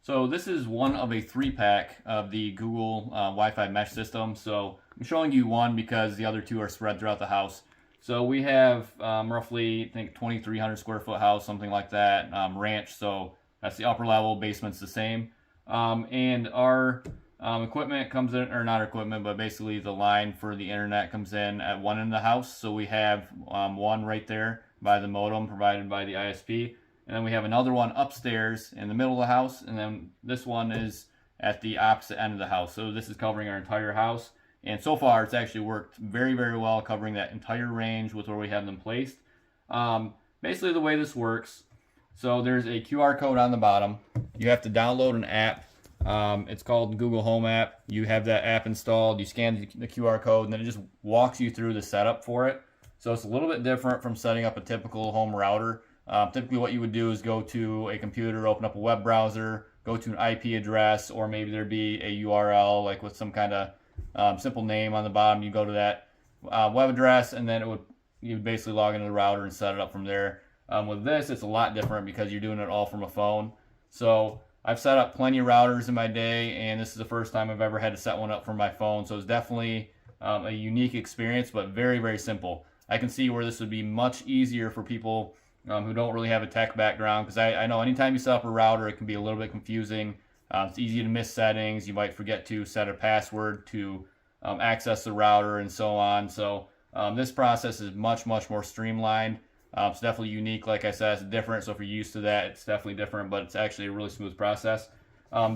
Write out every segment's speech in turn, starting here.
So this is one of a 3-pack of the Google Wi-Fi mesh system. So I'm showing you one because the other two are spread throughout the house. So we have roughly, I think, 2,300 square foot house, something like that, ranch. So that's the upper level, basement's the same. And our equipment comes in, or not equipment, but basically the line for the internet comes in at one end of the house. So we have one right there by the modem provided by the ISP. And then we have another one upstairs in the middle of the house. And then this one is at the opposite end of the house. So this is covering our entire house. And so far, it's actually worked very, very well, covering that entire range with where we have them placed. Basically, the way this works, so there's a QR code on the bottom. You have to download an app. It's called Google Home app. You have that app installed. You scan the QR code, and then it just walks you through the setup for it. So it's a little bit different from setting up a typical home router. Typically what you would do is go to a computer, open up a web browser, go to an IP address, or maybe there'd be a URL like with some kind of simple name on the bottom. You go to that web address, and then you would basically log into the router and set it up from there. With this, it's a lot different because you're doing it all from a phone. So I've set up plenty of routers in my day, and this is the first time I've ever had to set one up from my phone. So it's definitely a unique experience, but very, very simple. I can see where this would be much easier for people who don't really have a tech background, because I know anytime you set up a router, it can be a little bit confusing. It's easy to miss settings. You might forget to set a password to access the router and so on. So this process is much, much more streamlined. It's definitely unique. Like I said, it's different. So if you're used to that, it's definitely different, but it's actually a really smooth process.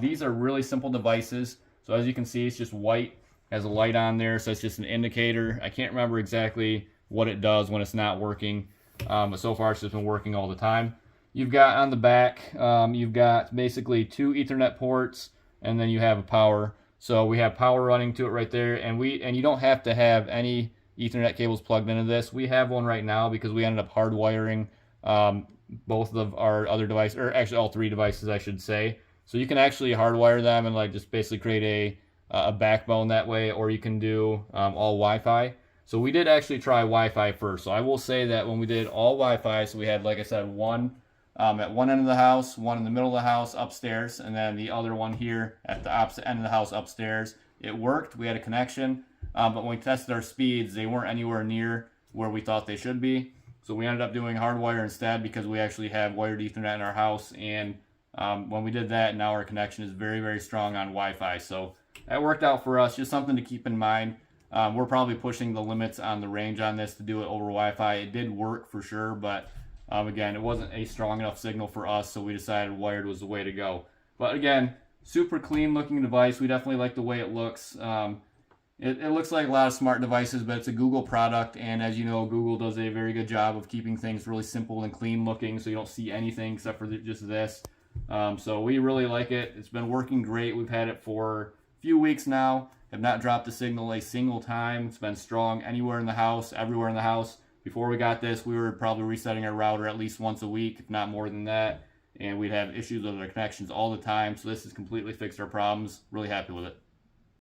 These are really simple devices. So as you can see, it's just white, has a light on there. So it's just an indicator. I can't remember exactly what it does when it's not working. But so far it's just been working all the time. You've got on the back, you've got basically 2 Ethernet ports, and then you have a power. So we have power running to it right there, and you don't have to have any Ethernet cables plugged into this. We have one right now because we ended up hardwiring both of our other devices, or actually all 3 devices, I should say. So you can actually hardwire them and like just basically create a backbone that way, or you can do all Wi-Fi. So we did actually try Wi-Fi first. So I will say that when we did all Wi-Fi, so we had, like I said, one at one end of the house, one in the middle of the house upstairs, and then the other one here at the opposite end of the house upstairs. It worked. We had a connection, but when we tested our speeds, they weren't anywhere near where we thought they should be. So we ended up doing hardwire instead because we actually have wired Ethernet in our house, and when we did that, now our connection is very, very strong on Wi-Fi. So that worked out for us. Just something to keep in mind. We're probably pushing the limits on the range on this to do it over Wi-Fi. It did work for sure, but again, it wasn't a strong enough signal for us, so we decided wired was the way to go. But again, super clean looking device. We definitely like the way it looks. It looks like a lot of smart devices, but it's a Google product, and as you know, Google does a very good job of keeping things really simple and clean looking, so you don't see anything except for just this. So we really like it. It's been working great. We've had it for a few weeks now. Have not dropped the signal a single time. It's been strong anywhere in the house, everywhere in the house. Before we got this, we were probably resetting our router at least once a week, if not more than that. And we'd have issues with our connections all the time. So this has completely fixed our problems. Really happy with it.